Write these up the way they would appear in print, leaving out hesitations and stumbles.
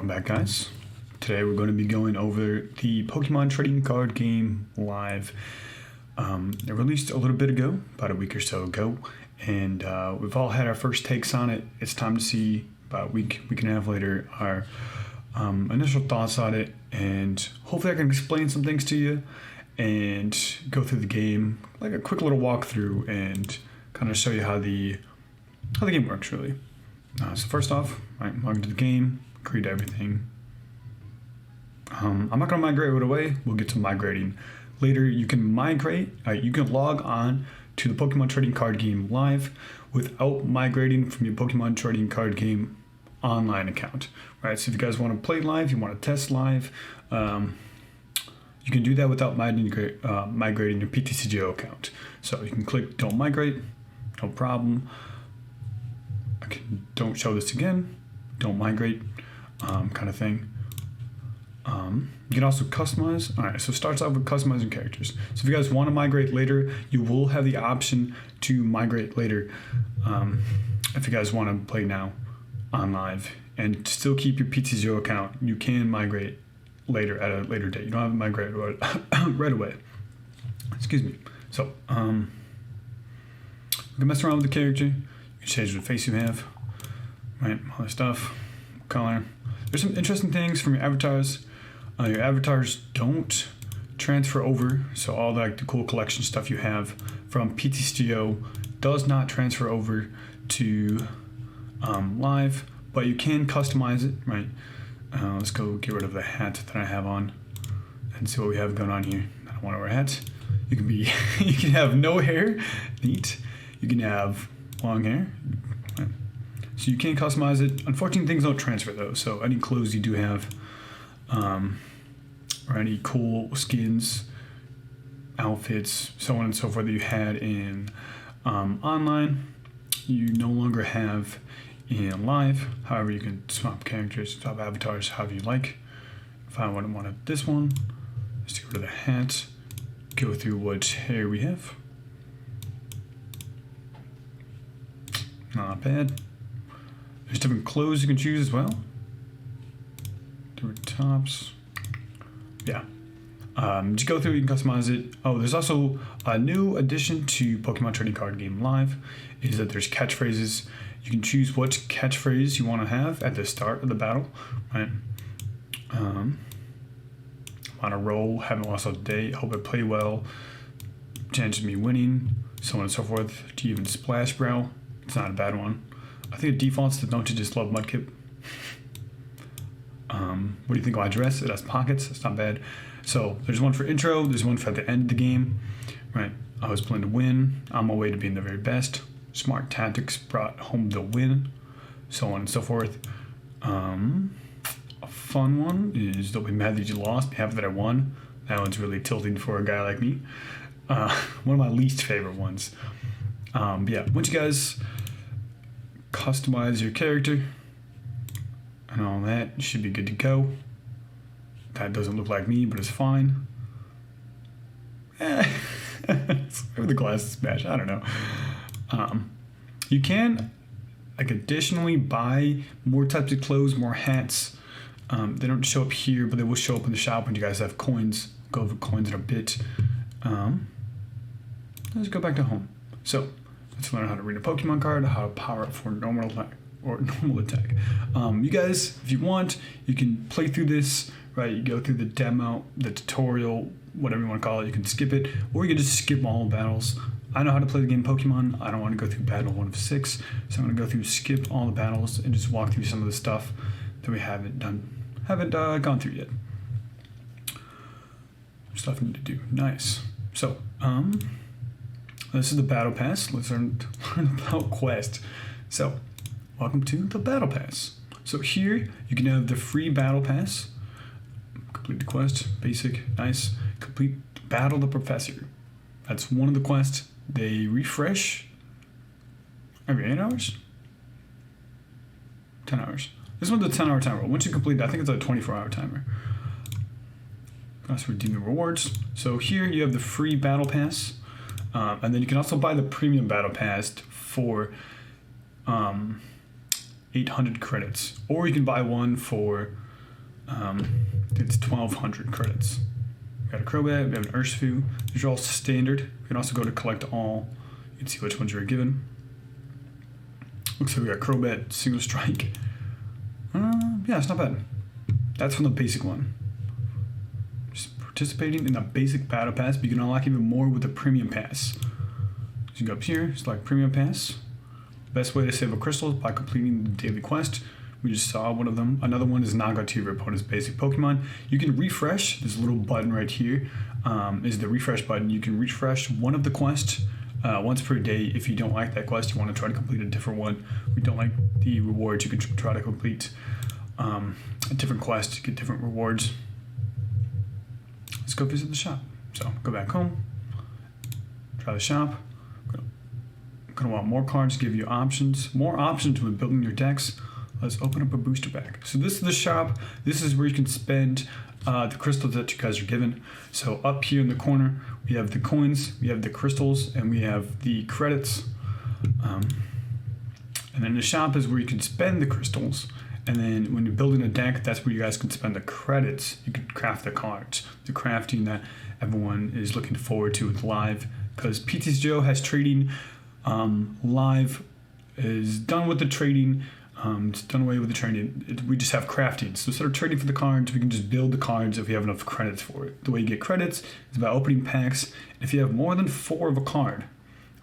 Welcome back, guys. Today we're going to be going over the Pokemon trading card game live. It released a little bit ago, about a week or so ago, and we've all had our first takes on it. It's time to see, about a week and a half later, our initial thoughts on it, and hopefully I can explain some things to you and go through the game, like a quick little walkthrough, and kind of show you how the game works, really. So first off, log into the game, create everything. I'm not going to migrate right away. We'll get to migrating later. You can migrate. You can log on to the Pokemon trading card game live without migrating from your Pokemon trading card game online account. Right. So if you guys want to play live, you want to test live, you can do that without migrating your PTCGO account. So you can click Don't Migrate, no problem. Don't show this again, don't migrate, kind of thing. You can also customize. All right, so it starts off with customizing characters. So if you guys want to migrate later, you will have the option to migrate later. If you guys want to play now on live and still keep your PTCGO account, you can migrate later at a later date. You don't have to migrate right away. Excuse me. So you can mess around with the character. You can change the face you have, right? All this stuff, color. There's some interesting things from your avatars. Your avatars don't transfer over, so all the cool collection stuff you have from PTCGO does not transfer over to live, but you can customize it, right? Let's go get rid of the hat that I have on and see what we have going on here. I don't want to wear a hat. You can be, you can have no hair, neat. You can have long hair, right? So you can customize it. Unfortunately, things don't transfer though. So any clothes you do have, or any cool skins, outfits, so on and so forth that you had in online, you no longer have in live. However, you can swap characters, swap avatars, however you like. If I wanted this one, let's get rid of the hat. Go through what hair we have. Not bad. There's different clothes you can choose as well. Different tops. Yeah. Just go through, you can customize it. Oh, there's also a new addition to Pokemon Trading Card Game Live, is that there's catchphrases. You can choose which catchphrase you want to have at the start of the battle, right? I'm on a roll, haven't lost all day, hope I play well, chance of me winning, so on and so forth. Do you even Splash Brow? It's not a bad one. I think it defaults to Don't You Just Love Mudkip. What do you think of my dress? It has pockets. It's not bad. So there's one for intro. There's one for at the end of the game. Right. I was playing to win. On my way to being the very best. Smart tactics brought home the win. So on and so forth. A fun one is Don't Be Mad That You Lost. Be happy that I won. That one's really tilting for a guy like me. One of my least favorite ones. Yeah, once you guys customize your character and all that, you should be good to go. That doesn't look like me, but it's fine. The glasses match, I don't know. You can additionally buy more types of clothes, more hats. They don't show up here, but they will show up in the shop when you guys have coins. Go over coins in a bit. Let's go back to home. So let's learn how to read a Pokemon card, how to power up for normal attack. You guys, if you want, you can play through this, right? You go through the demo, the tutorial, whatever you want to call it. You can skip it, or you can just skip all battles. I know how to play the game Pokemon. I don't want to go through battle 1 of 6, so I'm going to go through, skip all the battles, and just walk through some of the stuff that we haven't gone through yet. Stuff I need to do. Nice. So, this is the Battle Pass. Let's learn about Quest. So, welcome to the Battle Pass. So here, you can have the free Battle Pass. Complete the quest. Basic. Nice. Complete Battle the Professor. That's one of the quests. They refresh every 8 hours? 10 hours. This one's a 10-hour timer. Once you complete that, I think it's a 24-hour timer. That's redeeming rewards. So here, you have the free Battle Pass. And then you can also buy the premium battle pass for 800 credits, or you can buy one for It's 1,200 credits. We got a Crobat, we have an Urshifu. These are all standard. We can also go to collect all. You can see which ones you were given. Looks like we got Crobat, Single Strike. Yeah, it's not bad. That's from the basic one. Just participating in the basic battle pass, but you can unlock even more with the premium pass. So you can go up here, select premium pass. Best way to save a crystal is by completing the daily quest. We just saw one of them. Another one is knock out two of your opponent's basic Pokemon. You can refresh. This little button right here is the refresh button. You can refresh one of the quests once per day. If you don't like that quest, you want to try to complete a different one. If you don't like the rewards, you can try to complete a different quest to get different rewards. Let's go visit the shop. So go back home, try the shop. I'm gonna want more cards to give you options. More options when building your decks. Let's open up a booster pack. So this is the shop. This is where you can spend the crystals that you guys are given. So up here in the corner, we have the coins, we have the crystals, and we have the credits. And then the shop is where you can spend the crystals. And then when you're building a deck, that's where you guys can spend the credits. You can craft the cards. The crafting that everyone is looking forward to with live, because PTCGO has trading. Live is done with the trading. It's done away with the trading. We just have crafting. So instead of trading for the cards, we can just build the cards if we have enough credits for it. The way you get credits is by opening packs. If you have more than 4 of a card,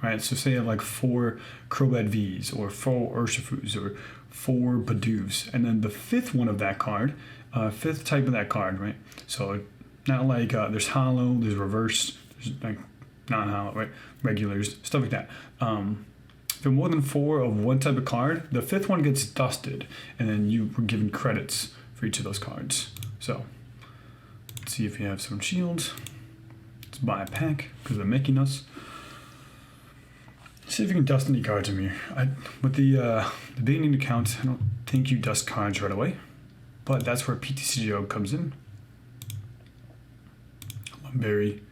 right? So say you have like 4 Crobat V's or 4 Urshifus or 4 Badoos, and then the 5th one of that card, 5th type of that card, right? So not like there's hollow, there's reverse, there's like non-hollow, right? Regulars, stuff like that. If there are more than 4 of one type of card, the 5th one gets dusted, and then you were given credits for each of those cards. So let's see if you have some shields. Let's buy a pack because they're making us. See if you can dust any cards in here. With the beginning account, I don't think you dust cards right away, but that's where PTCGO comes in. Lumberry,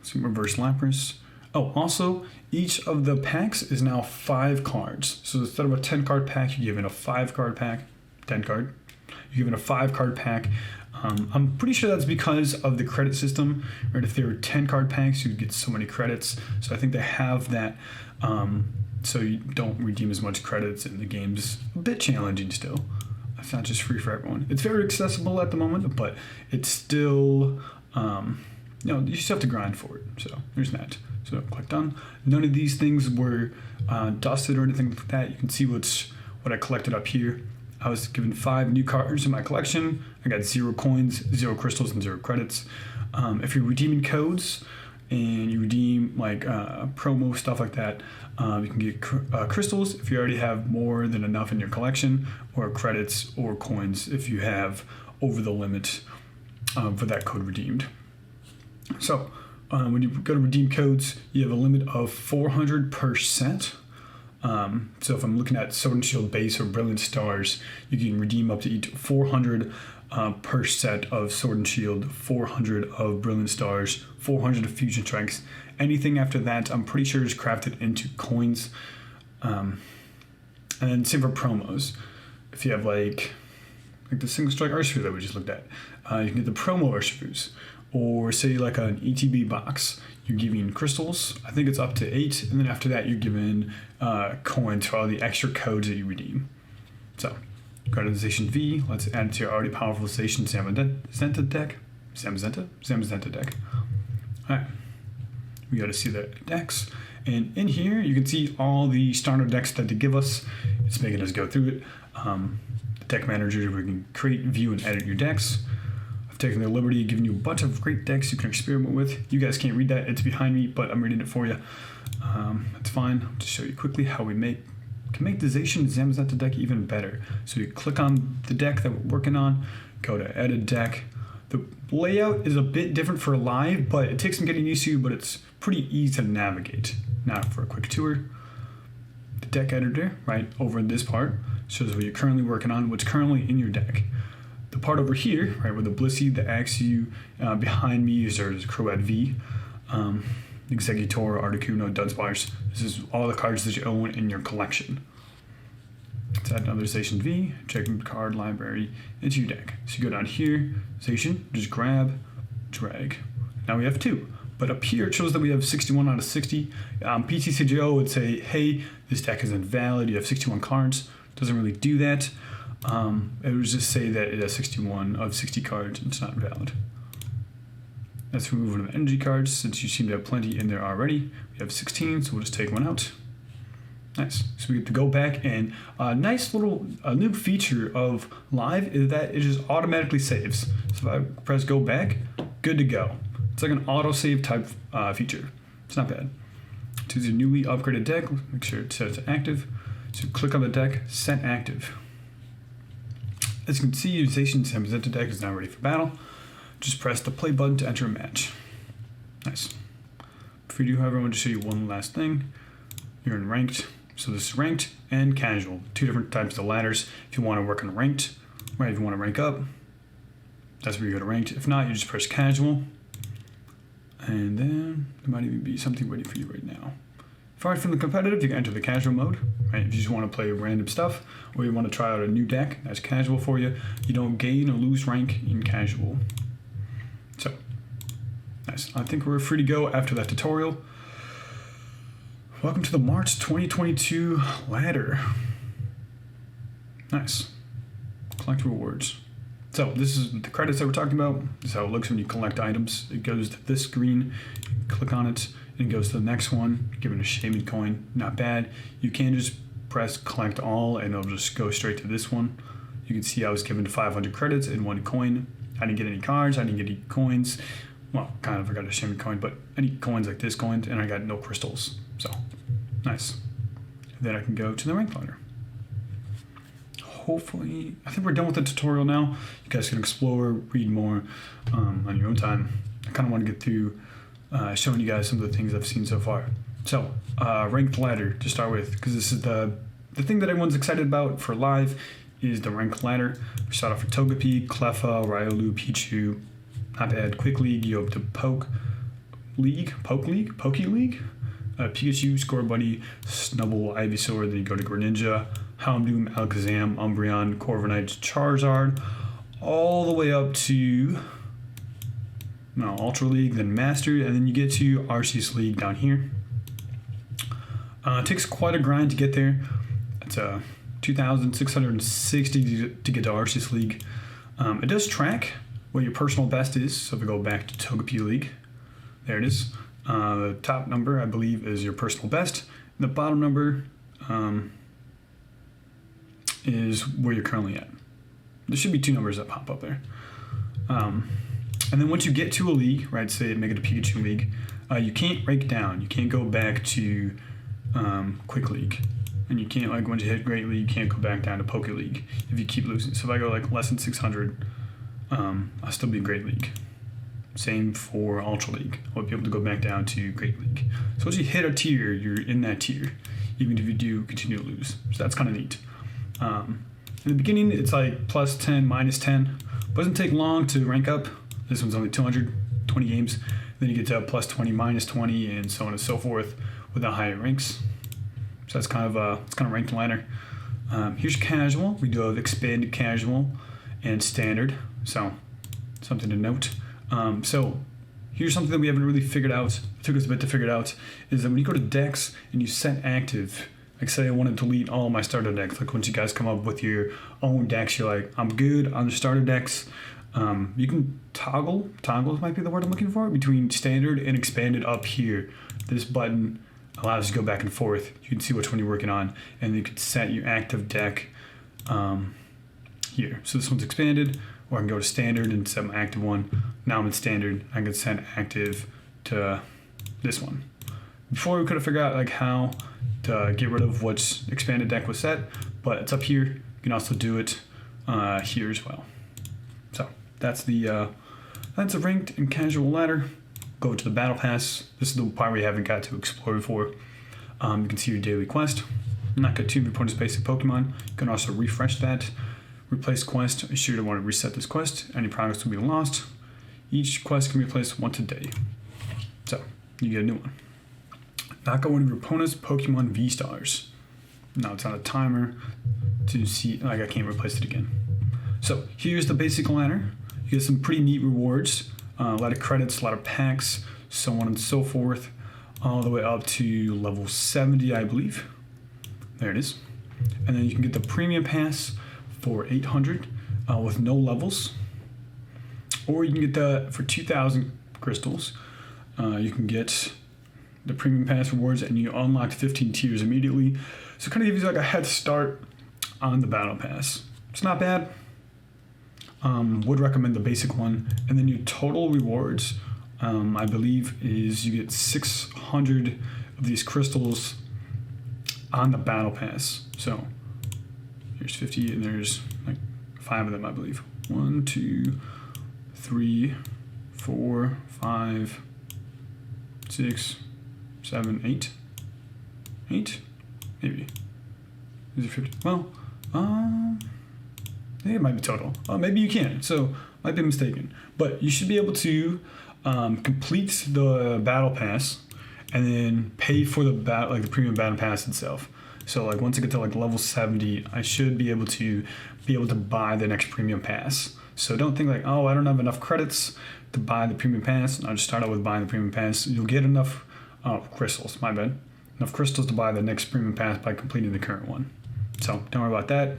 some reverse Lapras. Oh, also, each of the packs is now 5 cards. So instead of a 10 card pack, you're given a 5 card pack, 10 card. You're given a 5 card pack. I'm pretty sure that's because of the credit system, right? If there were 10 card packs, you'd get so many credits. So I think they have that, so you don't redeem as much credits, and the game's a bit challenging still. It's not just free for everyone. It's very accessible at the moment, but it's still, you just have to grind for it. So there's that. So click done. None of these things were dusted or anything like that. You can see what I collected up here. I was given 5 new cards in my collection. I got 0 coins, 0 crystals, and 0 credits. If you're redeeming codes and you redeem like promo stuff like that, you can get crystals if you already have more than enough in your collection, or credits or coins if you have over the limit for that code redeemed. So when you go to redeem codes, you have a limit of 400 per set. So if I'm looking at Sword and Shield base or Brilliant Stars, you can redeem up to each 400 per set of Sword and Shield, 400 of Brilliant Stars, 400 of Fusion Strikes. Anything after that, I'm pretty sure is crafted into coins. And then same for promos. If you have like the single strike Urshifu that we just looked at, you can get the promo Urshifus. Or say like an ETB box, you're giving crystals. I think it's up to 8, and then after that you're given coins for all the extra codes that you redeem. So, Cardization V, let's add it to your already powerful Station Zamazenta deck. Zamazenta deck. Alright, we got to see the decks. And in here you can see all the starter decks that they give us. It's making us go through it. The deck manager, where you can create, view, and edit your decks. Taking the liberty of giving you a bunch of great decks you can experiment with. You guys can't read that, it's behind me, but I'm reading it for you. That's fine. I'll just show you quickly how we can make the Zacian Zamazenta deck even better. So you click on the deck that we're working on, go to edit deck. The layout is a bit different for live, but it takes some getting used to, but it's pretty easy to navigate. Now for a quick tour, the deck editor, right over in this part, shows what you're currently working on, what's currently in your deck. The part over here, right, where the Blissey, the Axew, behind me is there's Crobat V, Exeggutor, Articuno, Dunsparce. This is all the cards that you own in your collection. That's Let's add another Station V, check the card library into your deck. So you go down here, Station, just grab, drag. Now we have 2. But up here it shows that we have 61 out of 60. PTCGO would say, hey, this deck is invalid, you have 61 cards. Doesn't really do that. It would just say that it has 61 of 60 cards, and it's not valid. Let's remove one of the energy cards, since you seem to have plenty in there already. We have 16, so we'll just take one out. Nice. So we get to go back, and a nice little new feature of Live is that it just automatically saves. So if I press go back, good to go. It's like an autosave type feature. It's not bad. Choose your newly upgraded deck. Make sure it sets to active. So click on the deck, set active. As you can see, your Station's presented deck is now ready for battle. Just press the play button to enter a match. Nice. Before you do, however, I want to show you one last thing. You're in ranked. So this is ranked and casual. 2 different types of ladders. If you want to work on ranked, right? If you want to rank up, that's where you go to ranked. If not, you just press casual. And then there might even be something ready for you right now. Far from the competitive, you can enter the casual mode, right? If you just want to play random stuff, or you want to try out a new deck, that's casual for you. You don't gain or lose rank in casual. So, nice. I think we're free to go after that tutorial. Welcome to the March 2022 ladder. Nice. Collect rewards. So this is the credits that we're talking about. This is how it looks when you collect items. It goes to this screen, click on it, and it goes to the next one, give it a shaman coin. Not bad. You can just press collect all and it'll just go straight to this one. You can see I was given 500 credits and 1 coin. I didn't get any cards, I didn't get any coins. Well, kind of, I got a shaman coin, but any coins like this coin, and I got no crystals. So, nice. And then I can go to the rank ladder. Hopefully, I think we're done with the tutorial now. You guys can explore, read more on your own time. I kind of want to get through showing you guys some of the things I've seen so far. So, ranked ladder to start with, because this is the thing that everyone's excited about for live is the ranked ladder. We start off with Togepi, Cleffa, Riolu, Pichu. Not bad. Quick League, you go up to Poke League, Pikachu, Scorbunny, Snubbull, Ivysaur, then you go to Greninja, Houndoom, Alakazam, Umbreon, Corviknight, Charizard, all the way up to Ultra League, then Master, and then you get to Arceus League down here. It takes quite a grind to get there. It's 2,660 to get to Arceus League. It does track what your personal best is, so if we go back to Togepi League, there it is. The top number, I believe, is your personal best. And the bottom number is where you're currently at. There should be 2 numbers that pop up there. And then once you get to a league, right, say make it a Pikachu League, you can't rank down. You can't go back to Quick League. And you can't, like, once you hit Great League, you can't go back down to Poke League if you keep losing. So if I go, like, less than 600, I'll still be in Great League. Same for Ultra League. I'll be able to go back down to Great League. So once you hit a tier, you're in that tier, even if you do continue to lose. So that's kind of neat. In the beginning, it's like plus 10, minus 10. It doesn't take long to rank up. This one's only 220 games. Then you get to plus 20, minus 20, and so on and so forth with the higher ranks. So that's kind of it's kind of ranked ladder. Here's casual. We do have expanded casual and standard. So something to note. So here's something that we haven't really figured out. It took us a bit to figure it out. Is that when you go to decks and you set active, like say I want to delete all my starter decks. Like once you guys come up with your own decks, you're like, I'm good on the starter decks. You can toggle might be the word I'm looking for, between standard and expanded up here. This button allows you to go back and forth. You can see which one you're working on, and you can set your active deck here. So this one's expanded, or I can go to standard and set my active one. Now I'm in standard. I can set active to this one. Before we could have figured out like how to get rid of which expanded deck was set, but it's up here. You can also do it here as well. So that's a ranked and casual ladder. Go to the battle pass. This is the part we haven't got to explore before. You can see your daily quest. Knock out 2 of your opponent's basic Pokemon. You can also refresh that. Replace quest. Be sure to want to reset this quest. Any progress will be lost. Each quest can be replaced once a day. So you get a new one. Knock out one of your opponent's Pokemon V-Stars. Now it's on a timer to see, like I can't replace it again. So here's the basic ladder. You get some pretty neat rewards, a lot of credits, a lot of packs, so on and so forth, all the way up to level 70, I believe. There it is. And then you can get the premium pass for 800 with no levels. Or you can get that for 2,000 crystals. You can get the premium pass rewards and you unlock 15 tiers immediately. So it kind of gives you like a head start on the battle pass. It's not bad. Would recommend the basic one. And then your total rewards, I believe, is you get 600 of these crystals on the battle pass. So here's 50 and there's like 5 of them, I believe. 1, 2, 3, 4, 5, 6, 7, 8. 8? Maybe. Is it 50? Well, I think it might be total. Maybe you can, so might be mistaken. But you should be able to complete the battle pass and then pay for the the premium battle pass itself. So like once I get to like level 70, I should be able to buy the next premium pass. So don't think like, oh, I don't have enough credits to buy the premium pass. I'll just start out with buying the premium pass. You'll get enough crystals, my bad. Enough crystals to buy the next premium pass by completing the current one. So don't worry about that.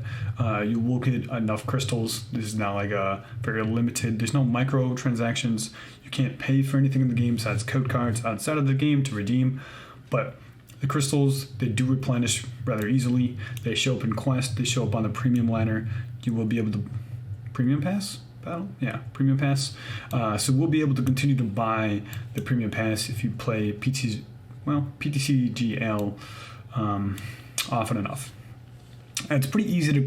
You will get enough crystals. This is now like a very limited. There's no micro transactions. You can't pay for anything in the game besides code cards outside of the game to redeem. But the crystals, they do replenish rather easily. They show up in quest. They show up on the premium ladder. You will be able to premium pass battle. Yeah, premium pass. So we'll be able to continue to buy the premium pass if you play PTCGL often enough. And it's pretty easy to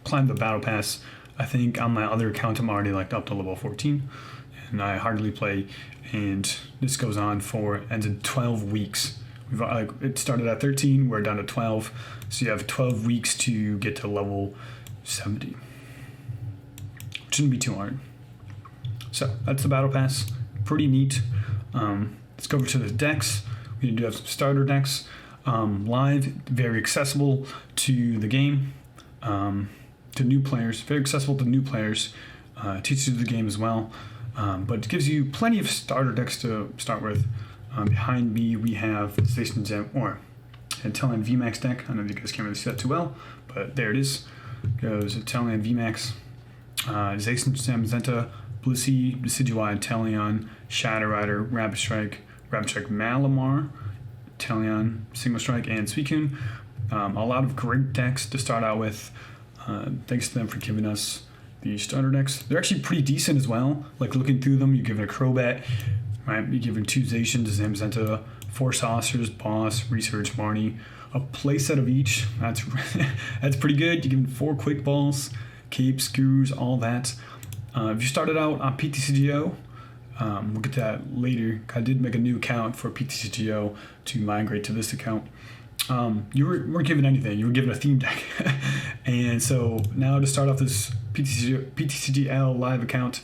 climb the battle pass. I think on my other account I'm already like up to level 14 and I hardly play, and this goes on for ends in 12 weeks. It started at 13, we're down to 12, so you have 12 weeks to get to level 70. Shouldn't be too hard. So that's the battle pass. Pretty neat. Let's go over to the decks. We do have some starter decks. Live, very accessible to the game, to new players, very accessible to new players, teaches you the game as well, but it gives you plenty of starter decks to start with. Behind me we have the Station Gem or Italian Vmax deck. I don't know if you guys can't really see that too well, but there it is. Goes Italian Vmax, Zacian Zenta, Blissey, Decidueye, Italian, Shadow Rider, Rapid Strike Malamar, Italian, Single Strike, and Suicune. A lot of great decks to start out with. Thanks to them for giving us the starter decks. They're actually pretty decent as well. Like looking through them, you give it a Crobat, right? You're giving 2 Zacian, Zamazenta, 4 Saucers, Boss, Research, Marnie, a playset of each. That's that's pretty good. You're giving 4 Quick Balls, Capes, Screws, all that. If you started out on PTCGO, we'll get to that later. I did make a new account for PTCGO to migrate to this account. You weren't given anything. You were given a theme deck. And so now to start off this PTCGL live account,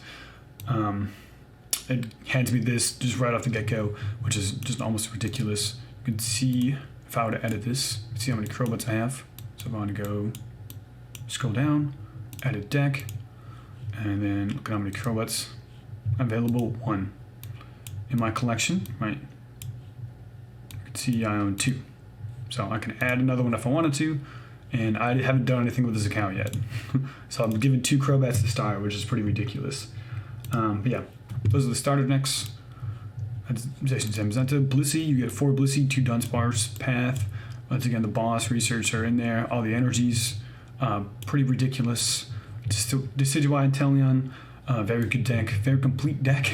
it hands me this just right off the get-go, which is just almost ridiculous. You can see, if I were to edit this, see how many Crobats I have. So if I want to go scroll down, edit deck, and then look at how many Crobats available. 1 in my collection, right? You can see I own 2, so I can add another one if I wanted to, and I haven't done anything with this account yet. So I'm given 2 Crobats to start, which is pretty ridiculous. But yeah, those are the starter decks. Zamazenta, Blissey, you get 4 Blissey, 2 Dunsparce, Path. Once again, the Boss, Research are in there. All the energies, pretty ridiculous. Decidueye, Inteleon, very good deck, very complete deck.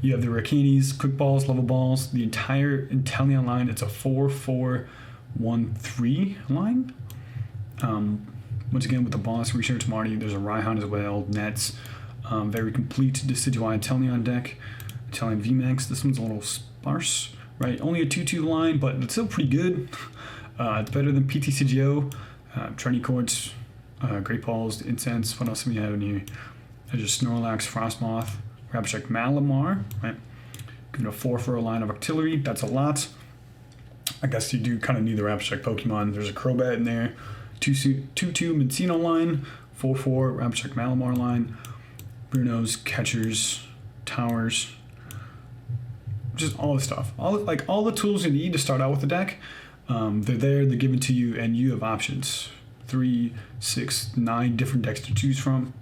You have the Rakinis, Quick Balls, Level Balls, the entire Inteleon line. It's a 4-4-1-3 line. Once again, with the Boss, Research, Marty, there's a Raihan as well, Nets. Very complete Decidueye, Inteleon deck. Italian Vmax, this one's a little sparse, right? Only a 2-2 line, but it's still pretty good. It's better than PTCGO, Trendy Quartz, Great Balls, Incense. What else do we have in here? There's just Snorlax, Frostmoth, Rapid Strike Malamar, right? Giving a 4 for a line of artillery. That's a lot. I guess you do kind of need the Rapid Strike Pokemon. There's a Crobat in there, 2-2 Mencino line, 4-4 Rapid Strike Malamar line, Bruno's, catchers, towers, just all the stuff. All the tools you need to start out with the deck, they're there, they're given to you, and you have options. 3, 6, 9 different decks to choose from.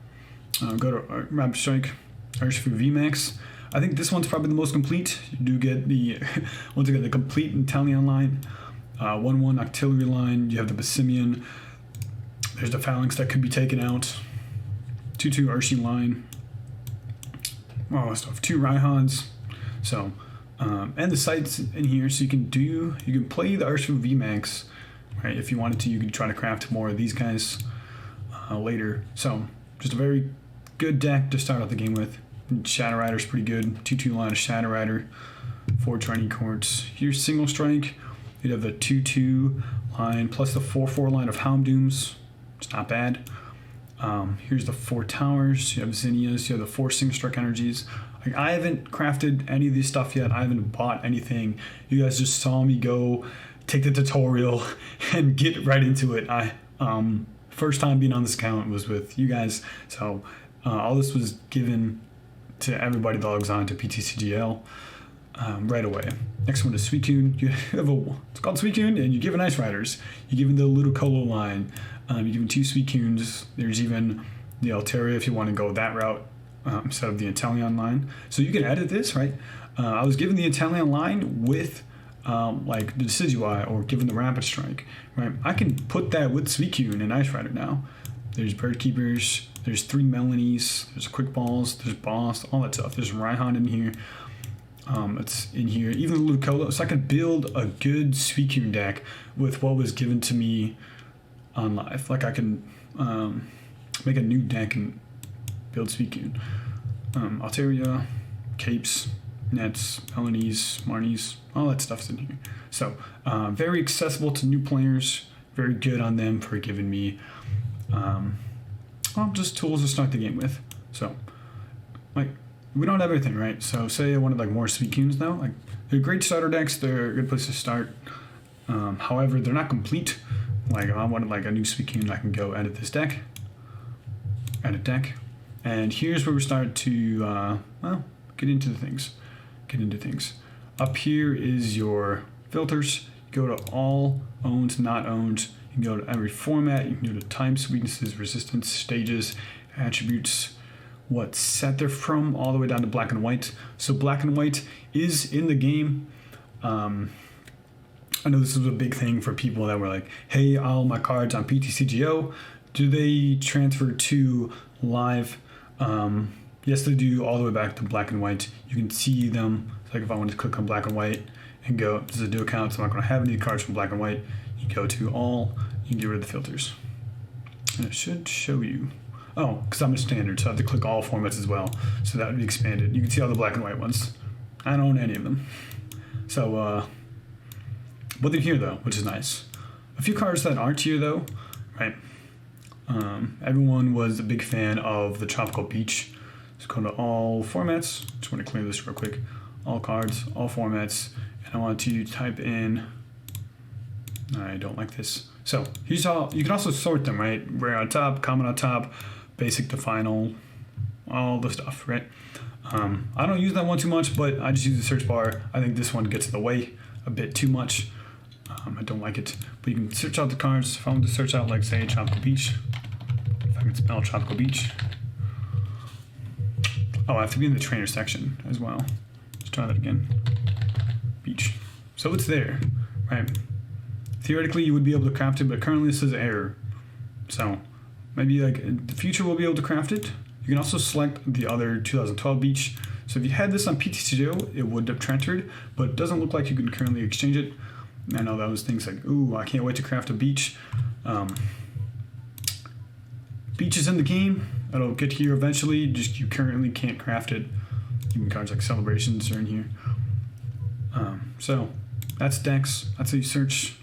Go to Rapid Strike, Urshifu Vmax. I think this one's probably the most complete. You do get the, once again, the complete Italian line, 1-1 Octillery line. You have the Bassimian. There's the Phalanx that could be taken out. 2-2 Urshifu line. All that stuff. 2 Raihans. So, and the sites in here, so you can play the Urshifu Vmax, right? If you wanted to, you could try to craft more of these guys later. So, just a very good deck to start out the game with. Shadow Rider's pretty good. 2-2 line of Shadow Rider. 4 Training Courts. Here's Single Strike. You'd have the 2-2 line plus the 4-4 line of Houndooms. It's not bad. Here's the 4 Towers. You have Zinnias. You have the 4 Single Strike Energies. Like, I haven't crafted any of this stuff yet. I haven't bought anything. You guys just saw me go take the tutorial and get right into it. First time being on this account was with you guys. So all this was given to everybody that logs on to PTCGL right away. Next one is Suicune. You have it's called Suicune, and you give an Ice Riders. You give the Ludicolo line. You give 2 Suicunes. There's even the Altaria if you want to go that route instead of the Italian line. So you can edit this, right? I was given the Italian line with like the Decidueye or given the Rapid Strike, right? I can put that with Suicune and Ice Rider now. There's Bird Keepers. There's 3 Melanies, there's Quick Balls, there's Boss, all that stuff. There's Raihan in here. It's in here. Even the Ludicolo. So I could build a good Suicune deck with what was given to me on live. Like I can make a new deck and build Suicune. Altaria, Capes, Nets, Melanies, Marnies, all that stuff's in here. So very accessible to new players. Very good on them for giving me just tools to start the game with. So, like, we don't have everything, right? So, say I wanted, like, more Suicunes now. Like, they're great starter decks. They're a good place to start. However, they're not complete. Like, I wanted, like, a new Suicune. I can go edit this deck. Edit deck. And here's where we start to, get into things. Up here is your filters. Go to all owned, not owned. You can go to every format. You can go to types, weaknesses, resistance, stages, attributes, what set they're from, all the way down to black and white. So black and white is in the game. I know this was a big thing for people that were like, hey, all my cards on PTCGO, do they transfer to live? Yes, they do, all the way back to black and white. You can see them. It's like if I wanted to click on black and white and go, this is a new account, so I'm not going to have any cards from black and white. You go to all, you can get rid of the filters. And it should show you. Oh, because I'm a standard, so I have to click all formats as well. So that would be expanded. You can see all the black and white ones. I don't own any of them. So, but they're here though, which is nice. A few cards that aren't here though, right? Everyone was a big fan of the Tropical Beach. Let's go to all formats. Just want to clear this real quick. All cards, all formats. And I want to type in, I don't like this. So here's all, you can also sort them, right? Rare on top, common on top, basic to final, all the stuff, right? I don't use that one too much, but I just use the search bar. I think this one gets in the way a bit too much. I don't like it, but you can search out the cards. If I want to search out, like, say, Tropical Beach, if I can spell Tropical Beach. Oh, I have to be in the trainer section as well. Let's try that again. Beach. So it's there, right? Theoretically, you would be able to craft it, but currently this says error. So maybe like in the future we'll be able to craft it. You can also select the other 2012 Beach. So if you had this on PTCGO, it would have transferred, but it doesn't look like you can currently exchange it. I know that was things like, ooh, I can't wait to craft a Beach. Beach is in the game. It'll get here eventually, just you currently can't craft it. Even cards like Celebrations are in here. So that's decks. That's how you search.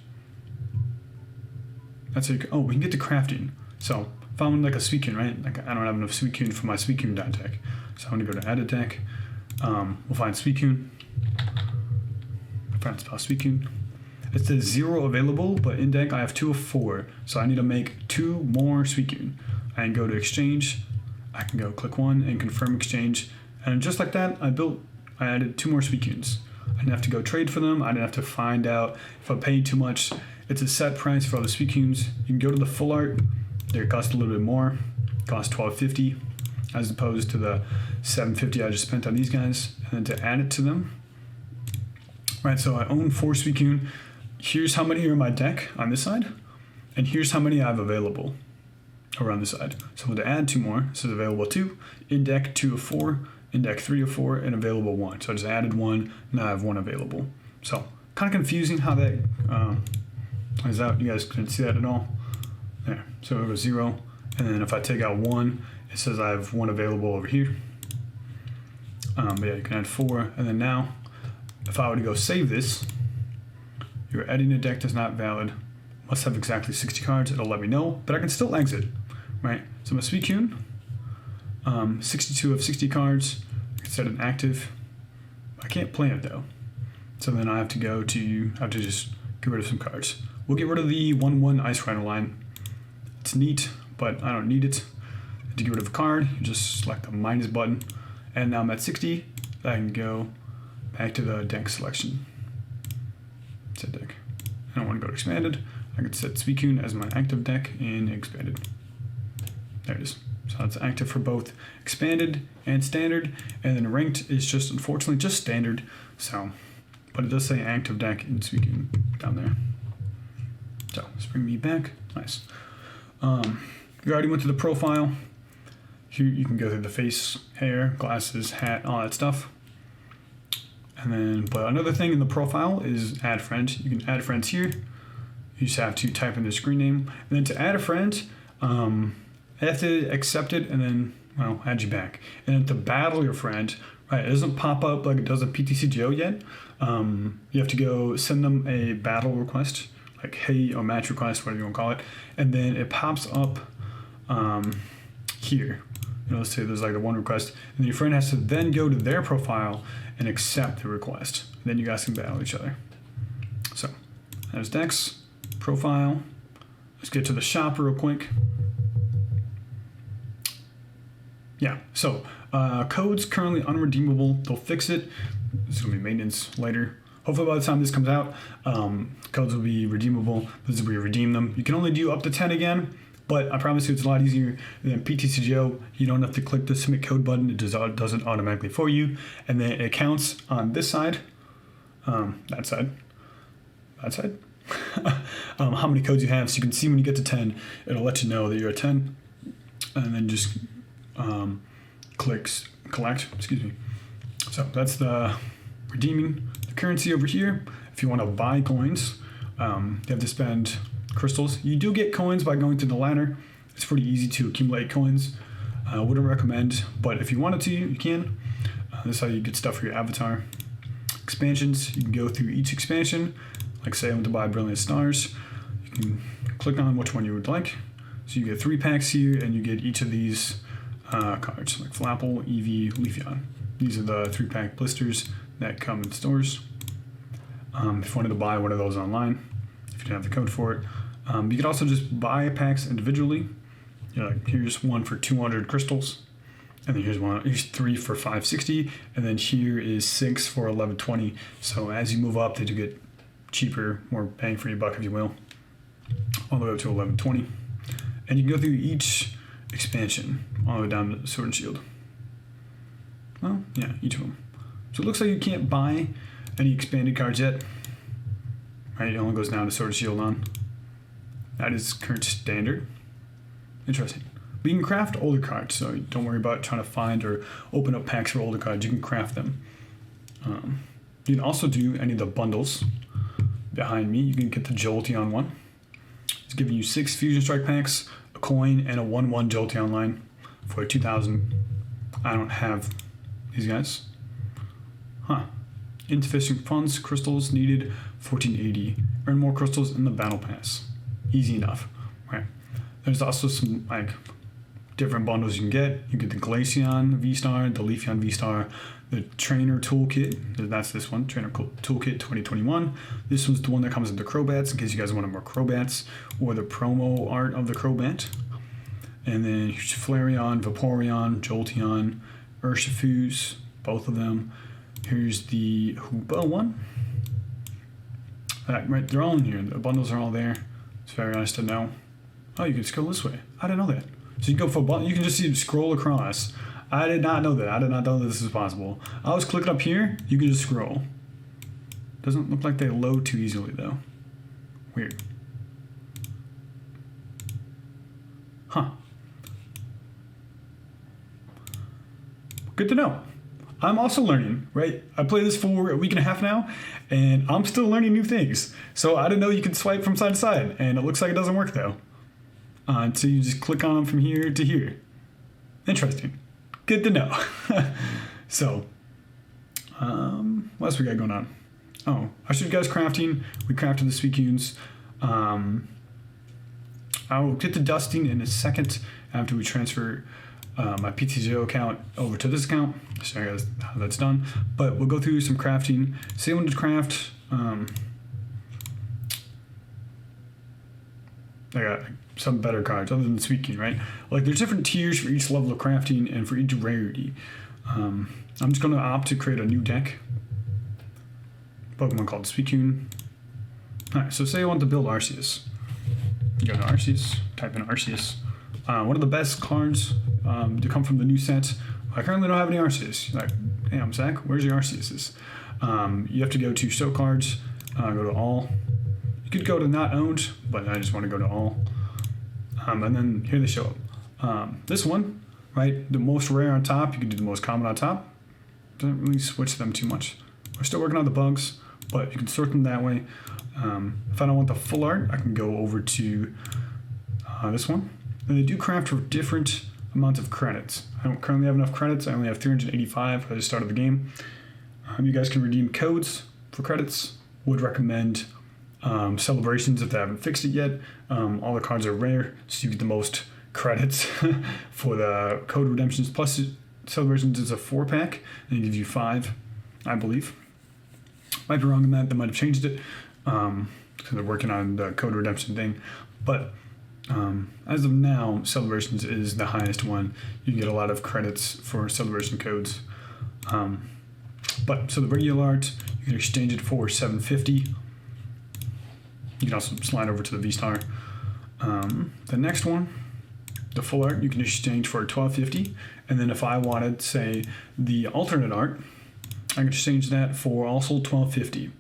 That's how you, oh, we can get to crafting. So if I want like a Suicune, right? Like I don't have enough Suicune for my Suicune dot deck. So I'm gonna go to edit deck. We'll find Suicune. Find spell Suicune. it says 0 available, but in deck I have 2 of 4. So I need to make 2 more Suicune. I can go to exchange. I can go click 1 and confirm exchange. And just like that, I added 2 more Suicunes. I didn't have to go trade for them. I didn't have to find out if I paid too much. It's a set price for all the Suicunes. You can go to the full art. They cost a little bit more. It costs $12.50 as opposed to the $7.50 I just spent on these guys. And then to add it to them. Right, so I own 4 Suicune. Here's how many are in my deck on this side. And here's how many I have available around this side. So I'm going to add 2 more. This is available 2. In deck 2 of 4. In deck 3 of 4. And available 1. So I just added 1. Now I have 1 available. So kind of confusing how that is out. You guys couldn't see that at all. There. So it was 0. And then if I take out 1, it says I have 1 available over here. But yeah, you can add 4. And then now, if I were to go save this, your editing a deck is not valid. Must have exactly 60 cards. It'll let me know, but I can still exit, right? So my Suicune, 62 of 60 cards. I can set it inactive. I can't play it though. So then I have to just get rid of some cards. We'll get rid of the 1/1 Ice Rider line. It's neat, but I don't need it. To get rid of a card, you just select the minus button. And now I'm at 60. I can go back to the deck selection. Set deck. I don't want to go to expanded. I can set Suicune as my active deck in expanded. There it is. So it's active for both expanded and standard. And then ranked is just, unfortunately, just standard. So, but it does say active deck in Suicune down there. So let's bring me back. Nice. We already went to the profile. Here you can go through the face, hair, glasses, hat, all that stuff. And then, but another thing in the profile is add friend. You can add friends here. You just have to type in their screen name. And then to add a friend, I have to accept it and then, well, add you back. And then to battle your friend, right, it doesn't pop up like it does in PTCGO yet. You have to go send them a battle request, like hey, or match request, whatever you want to call it. And then it pops up here. Let's say there's like the 1 request, and then your friend has to then go to their profile and accept the request. And then you guys can battle each other. So there's decks, profile. Let's get to the shop real quick. Yeah, so codes currently unredeemable. They'll fix it. This is gonna be maintenance later. Hopefully by the time this comes out, codes will be redeemable. This is where you redeem them. You can only do up to 10 again. But I promise you it's a lot easier than PTCGO. You don't have to click the submit code button. It does it automatically for you. And then it counts on this side, that side, how many codes you have. So you can see when you get to 10, it'll let you know that you're at 10. And then just collect, excuse me. So that's the redeeming the currency over here. If you want to buy coins, you have to spend crystals. You do get coins by going to the ladder. It's pretty easy to accumulate coins. I wouldn't recommend, but if you wanted to, you can. This is how you get stuff for your avatar. Expansions, you can go through each expansion. Like say I want to buy Brilliant Stars. You can click on which one you would like. So you get 3 packs here, and you get each of these cards, like Flapple, Eevee, Leafeon. These are the 3-pack blisters that come in stores. If you wanted to buy one of those online, if you didn't have the code for it. You could also just buy packs individually. Like here's one for 200 crystals, and then here's 3 for 560, and then here is 6 for 1120. So as you move up, they do get cheaper, more bang for your buck, if you will, all the way up to 1120. And you can go through each expansion all the way down to Sword and Shield. Well, yeah, each of them. So it looks like you can't buy any expanded cards yet. Right, it only goes down to Sword and Shield on. That is current standard. Interesting. But you can craft older cards, so don't worry about trying to find or open up packs for older cards. You can craft them. You can also do any of the bundles behind me. You can get the Jolteon one. It's giving you 6 Fusion Strike packs, a coin, and a 1/1 Jolteon line for 2,000. I don't have these guys. Huh. Insufficient funds, crystals needed 1480. Earn more crystals in the battle pass. Easy enough, right? There's also some like different bundles you can get. You get the Glaceon V-Star, the Leafeon V-Star, the Trainer Toolkit. That's this one, Trainer Toolkit 2021. This one's the one that comes with the Crobats, in case you guys want more Crobats, or the promo art of the Crobat. And then here's Flareon, Vaporeon, Jolteon, Urshifu's, both of them. Here's the Hoopa one. Right, they're all in here. The bundles are all there. It's very nice to know. Oh, you can just go this way. I didn't know that. So you can go for you can just see scroll across. I did not know that. I did not know that this is possible. I was clicking up here. You can just scroll. Doesn't look like they load too easily though. Weird. Huh. Good to know. I'm also learning, right? I played this for a week and a half now, and I'm still learning new things. So I didn't know you could swipe from side to side, and it looks like it doesn't work though. So you just click on them from here to here. Interesting. Good to know. So, what else we got going on? Oh, I showed you guys crafting. We crafted the Suicunes. I will get to dusting in a second after we transfer my PTCGO account over to this account. Show you guys how that's done. But we'll go through some crafting. Say I wanted to craft. I got some better cards other than Suicune, right? Like there's different tiers for each level of crafting and for each rarity. I'm just going to opt to create a new deck. Pokemon called Suicune. Alright, so say I want to build Arceus. You go to Arceus, type in Arceus. One of the best cards to come from the new set. I currently don't have any Arceus. You're like, damn, Zach, where's your Arceuses? You have to go to show cards, go to all. You could go to not owned, but I just want to go to all. And then here they show up. This one, right, the most rare on top, you can do the most common on top. Doesn't really switch them too much. We're still working on the bugs, but you can sort them that way. If I don't want the full art, I can go over to this one. And they do craft for different amounts of credits. I don't currently have enough credits. I only have 385 at the start of the game. You guys can redeem codes for credits. Would recommend celebrations if they haven't fixed it yet. All the cards are rare, so you get the most credits for the code redemptions. Plus celebrations is a 4-pack, and it gives you 5, I believe. Might be wrong on that. They might have changed it because they're working on the code redemption thing. But as of now, celebrations is the highest one. You can get a lot of credits for celebration codes. But so the regular art, you can exchange it for 750. You can also slide over to the V-Star. The next one, the full art, you can exchange for 1250. And then if I wanted, say, the alternate art, I can exchange that for also 1250.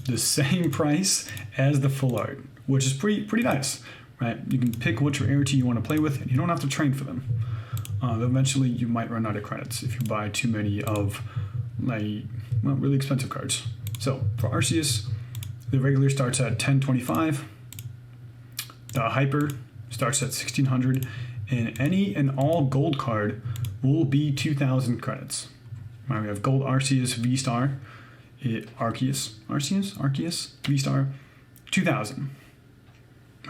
The same price as the full art, which is pretty nice, right? You can pick which rarity you want to play with, and you don't have to train for them. Eventually, you might run out of credits if you buy too many of really expensive cards. So for Arceus, the regular starts at 1025. The hyper starts at 1600, and any and all gold card will be 2000 credits. Right, we have gold Arceus V-Star, Arceus V-Star, 2000.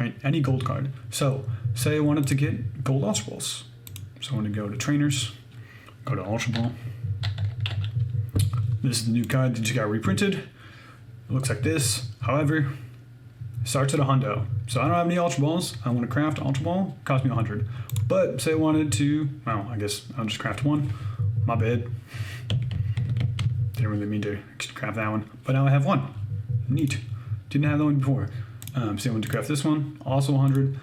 Right, any gold card. So say I wanted to get gold Ultra Balls. So I want to go to trainers, go to Ultra Ball. This is the new card that just got reprinted. It looks like this. However, it starts at $100. So I don't have any Ultra Balls. I want to craft Ultra Ball. It cost me 100. But say I wanted to, well, I guess I'll just craft one. My bad. Didn't really mean to craft that one. But now I have one. Neat. Didn't have that one before. Say I wanted to craft this one. Also 100.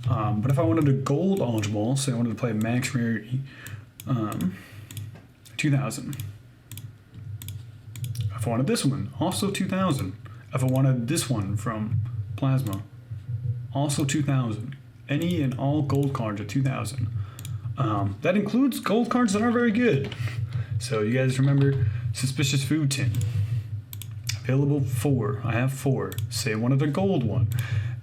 But if I wanted a gold Ultra Ball, say I wanted to play max rarity, 2000. If I wanted this one, also 2000. If I wanted this one from Plasma, also 2000. Any and all gold cards are 2000. That includes gold cards that aren't very good. So you guys remember Suspicious Food Tin. Available 4. I have 4. Say I wanted a gold one.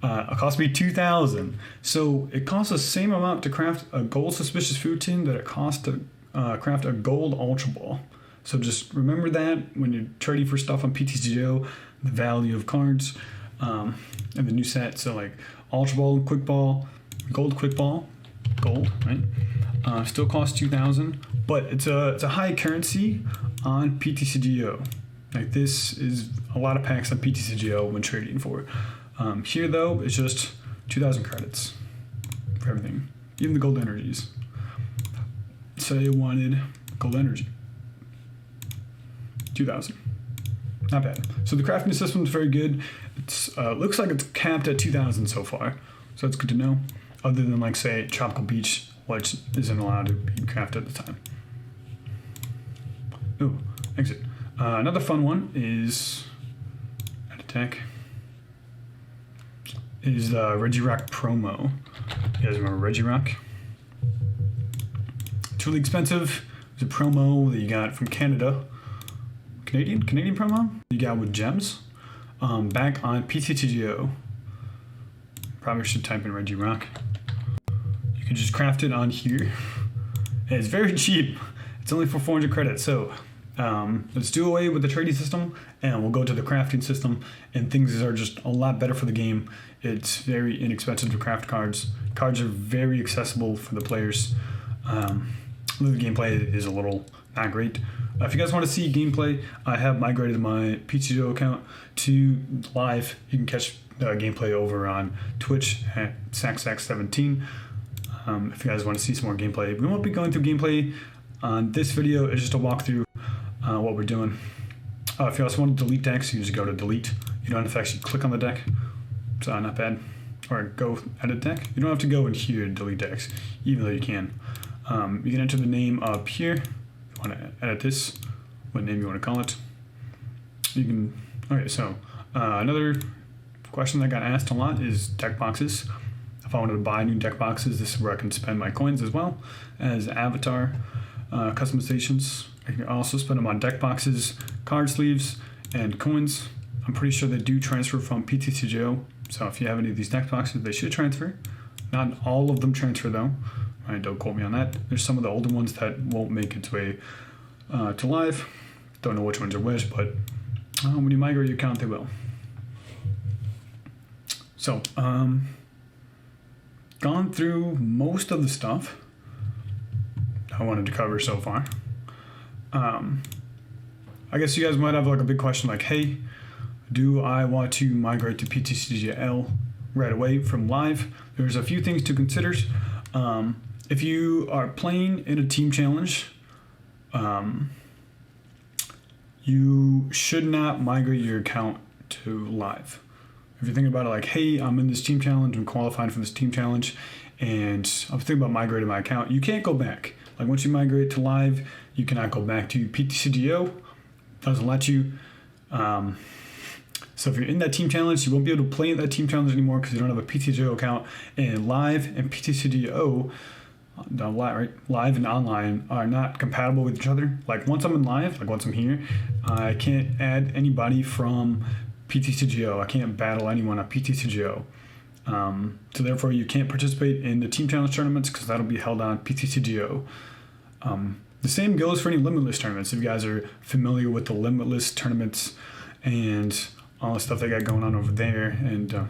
It cost me 2,000. So it costs the same amount to craft a gold Suspicious Food Tin that it costs to craft a gold Ultra Ball. So just remember that when you're trading for stuff on PTCGO, the value of cards and the new set. So like Ultra Ball, Quick Ball, Gold Quick Ball, gold, right? Still costs 2,000, but it's a high currency on PTCGO. Like this is a lot of packs on PTCGO when trading for. Here though, it's just 2,000 credits for everything, even the gold energies. Say you wanted gold energy, 2,000. Not bad. So the crafting system is very good. It's looks like it's capped at 2,000 so far, so that's good to know. Other than like say Tropical Beach, which isn't allowed to be crafted at the time. Oh, exit. Another fun one is at attack. Is the Regirock promo. You guys remember Regirock? It's really expensive. It's a promo that you got from Canada. Canadian promo you got with gems. Back on PTCGO. Probably should type in Regirock. You can just craft it on here. And it's very cheap. It's only for 400 credits. So let's do away with the trading system and we'll go to the crafting system, and things are just a lot better for the game. It's very inexpensive to craft cards. Cards are very accessible for the players. The gameplay is a little not great. If you guys want to see gameplay, I have migrated my PTCGO account to live. You can catch gameplay over on Twitch at SaxSax17. If you guys want to see some more gameplay, we won't be going through gameplay on this video. It's just a walkthrough what we're doing. If you also want to delete decks, you just go to delete. You don't have to actually click on the deck. So not bad. Or go edit deck. You don't have to go in here to delete decks, even though you can. You can enter the name up here. If you want to edit this, what name you want to call it. You can. Okay, so another question that got asked a lot is deck boxes. If I wanted to buy new deck boxes, this is where I can spend my coins as well as avatar customizations. I can also spend them on deck boxes, card sleeves, and coins. I'm pretty sure they do transfer from PTCGO. So if you have any of these deck boxes, they should transfer. Not all of them transfer though. Right, don't quote me on that. There's some of the older ones that won't make its way to live. Don't know which ones are which, but when you migrate your account, they will. So, gone through most of the stuff I wanted to cover so far. I guess you guys might have like a big question like, hey, do I want to migrate to PTCGL right away from live? There's a few things to consider. If you are playing in a team challenge, you should not migrate your account to live. If you're thinking about it like, hey, I'm in this team challenge, I'm qualifying for this team challenge, and I'm thinking about migrating my account, you can't go back. Like once you migrate to live, you cannot go back to PTCGO. Doesn't let you. So if you're in that team challenge, you won't be able to play in that team challenge anymore because you don't have a PTCGO account. And live and PTCGO, live and online are not compatible with each other. Like once I'm in live, like once I'm here, I can't add anybody from PTCGO. I can't battle anyone on PTCGO. So therefore you can't participate in the team challenge tournaments because that'll be held on PTCGO. The same goes for any limitless tournaments. If you guys are familiar with the limitless tournaments and all the stuff they got going on over there, and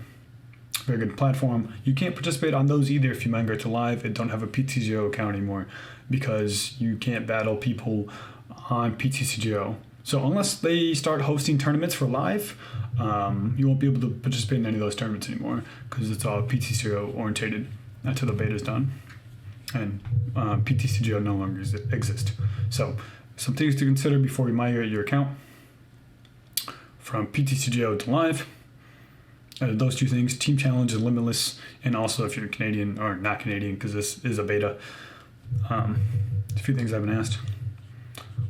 very good platform, you can't participate on those either if you migrate to live and don't have a PTCGO account anymore because you can't battle people on PTCGO. So unless they start hosting tournaments for live, you won't be able to participate in any of those tournaments anymore because it's all PTCGO orientated until the beta is done. And PTCGO no longer exist. So some things to consider before you migrate your account from PTCGO to live. Those two things, team challenge and limitless, and also if you're Canadian or not Canadian because this is a beta. A few things I've been asked.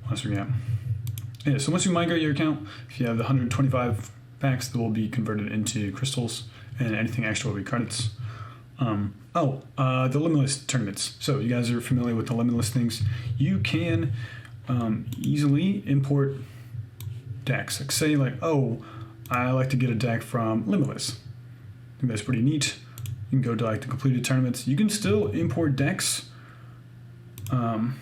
What else we got? Yeah, so once you migrate your account, if you have the 125 packs, that will be converted into crystals, and anything extra will be credits. The limitless tournaments. So you guys are familiar with the limitless things. You can easily import decks. Like say like, oh, I like to get a deck from limitless. I think that's pretty neat. You can go to like the completed tournaments. You can still import decks from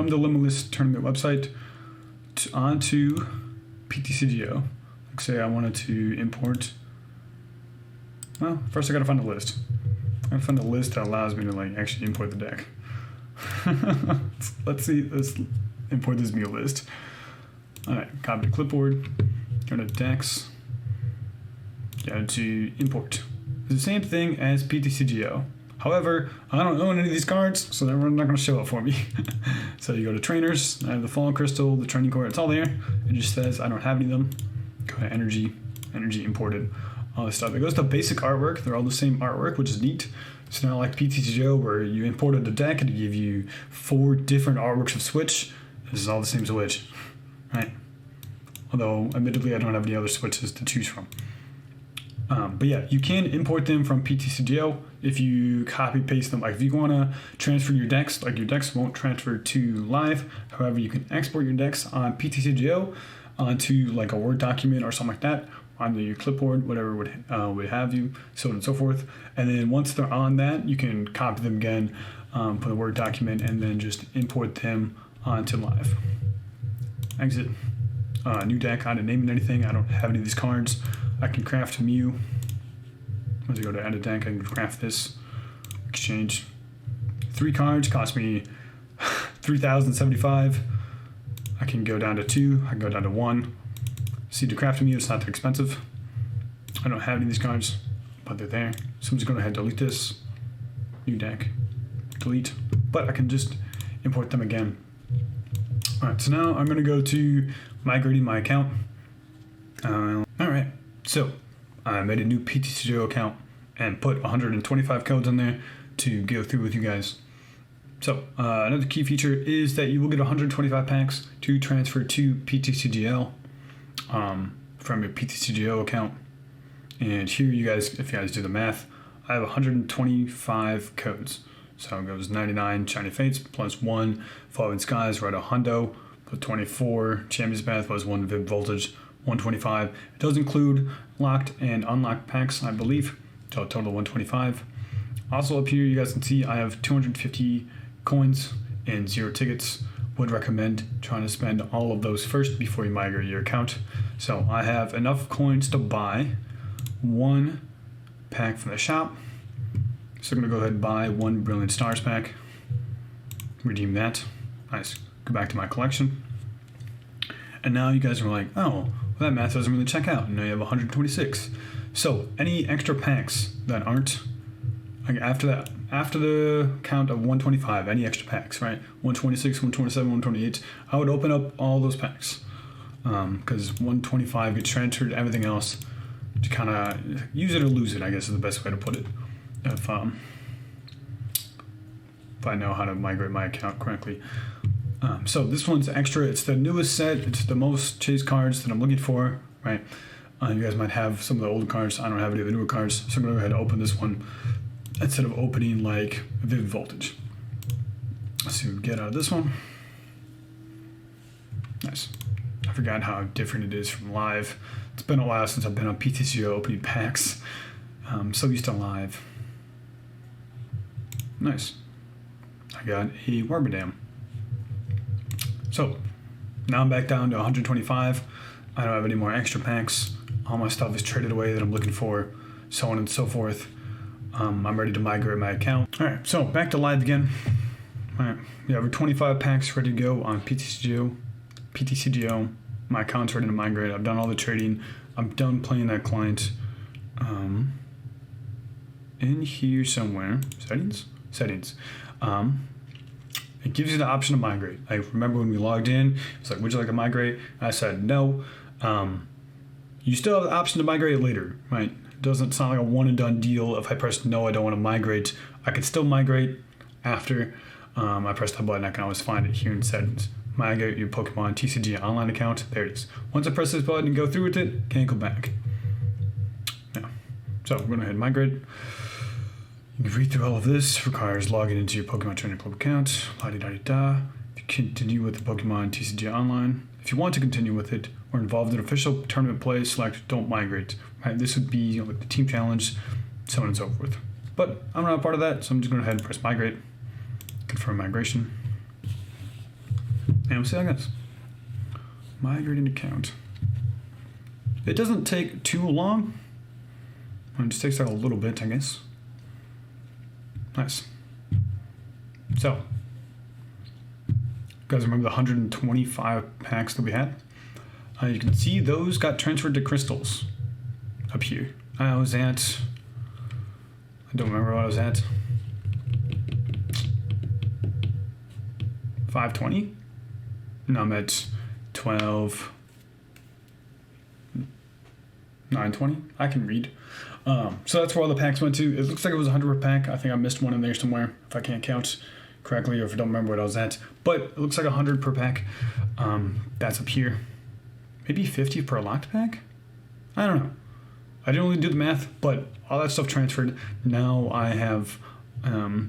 the limitless tournament website onto PTCGO. Like say I wanted to import Well, first I gotta find a list. I gotta find a list that allows me to like actually import the deck. Let's import this mule list. All right, copy to clipboard, go to decks, go to import. It's the same thing as PTCGO. However, I don't own any of these cards, so they're not going to show up for me. So you go to trainers, I have the fallen crystal, the training core, it's all there. It just says I don't have any of them. Go to energy imported, all this stuff. It goes to basic artwork. They're all the same artwork, which is neat. It's not like PTCGO where you imported the deck and it give you 4 different artworks of Switch. This is all the same Switch, right? Although, admittedly, I don't have any other Switches to choose from. But yeah, you can import them from PTCGO if you copy paste them. Like if you want to transfer your decks, like your decks won't transfer to live. However, you can export your decks on PTCGO onto like a Word document or something like that, onto your clipboard, whatever would have you, so on and so forth. And then once they're on that, you can copy them again, put a Word document, and then just import them onto live. Exit. New deck. I didn't name it anything. I don't have any of these cards. I can craft a Mew. Once I go to edit deck, I can craft this. Exchange. 3 cards cost me 3,075. I can go down to 2. I can go down to 1. See, to craft a Mew, it's not that expensive. I don't have any of these cards, but they're there. So I'm just going to go ahead and delete this. New deck. Delete. But I can just import them again. Alright, so now I'm going to go to migrating my account. Alright, so I made a new PTCGO account and put 125 codes in there to go through with you guys. So another key feature is that you will get 125 packs to transfer to PTCGL from your PTCGO account. And here you guys, if you guys do the math, I have 125 codes. So it goes 99 Shiny Fates plus 1 Falling Skies, right, a hundo, plus 24 Champions Path plus 1 Viv Voltage, 125. It does include locked and unlocked packs, I believe, so a total of 125. Also up here, you guys can see I have 250 coins and 0 tickets. Would recommend trying to spend all of those first before you migrate your account. So I have enough coins to buy 1 pack from the shop. So I'm going to go ahead and buy 1 Brilliant Stars pack. Redeem that. Nice. Go back to my collection. And now you guys are like, oh, well, that math doesn't really check out. And now you have 126. So any extra packs that aren't, like after the count of 125, any extra packs, right? 126, 127, 128, I would open up all those packs. Because 125 gets transferred to everything else to kind of use it or lose it, I guess is the best way to put it. If I know how to migrate my account correctly. So this one's extra. It's the newest set. It's the most chase cards that I'm looking for, right? You guys might have some of the older cards. I don't have any of the newer cards. So I'm going to go ahead and open this one instead of opening like Vivid Voltage. Let's see what we get out of this one. Nice. I forgot how different it is from live. It's been a while since I've been on PTCGO opening packs. So used to live. Nice. I got a Warbadam. So now I'm back down to 125. I don't have any more extra packs. All my stuff is traded away that I'm looking for, so on and so forth. I'm ready to migrate my account. All right, so back to live again. All right, we have 25 packs ready to go on PTCGO. My account's ready to migrate. I've done all the trading. I'm done playing that client. In here somewhere, settings. It gives you the option to migrate. I remember when we logged in, it's like, would you like to migrate? I said no. You still have the option to migrate later, right? It doesn't sound like a one and done deal. If I press no, I don't want to migrate, I can still migrate after I press the button. I can always find it here in settings. Migrate your Pokemon TCG online account. There it is. Once I press this button and go through with it, can't go back. Yeah. So we're going to go ahead and migrate. You can read through all of this. Requires logging into your Pokemon Trainer Club account. La-di-da-di-da. If you continue with the Pokemon TCG Online, if you want to continue with it or involved in official tournament play, select Don't Migrate. Right? This would be like the team challenge, so on and so forth. But I'm not a part of that, so I'm just going to go ahead and press Migrate. Confirm migration. And we'll see how it goes. Migrating account. It doesn't take too long. It just takes out a little bit, I guess. Nice. So, you guys remember the 125 packs that we had? You can see those got transferred to crystals up here. I don't remember what I was at. 520? No, I'm at 12. 920. I can read. So that's where all the packs went to. It looks like it was 100 per pack. I think I missed one in there somewhere if I can't count correctly or if I don't remember what I was at. But it looks like 100 per pack. That's up here. Maybe 50 per locked pack? I don't know. I didn't really do the math, but all that stuff transferred. Now I have, I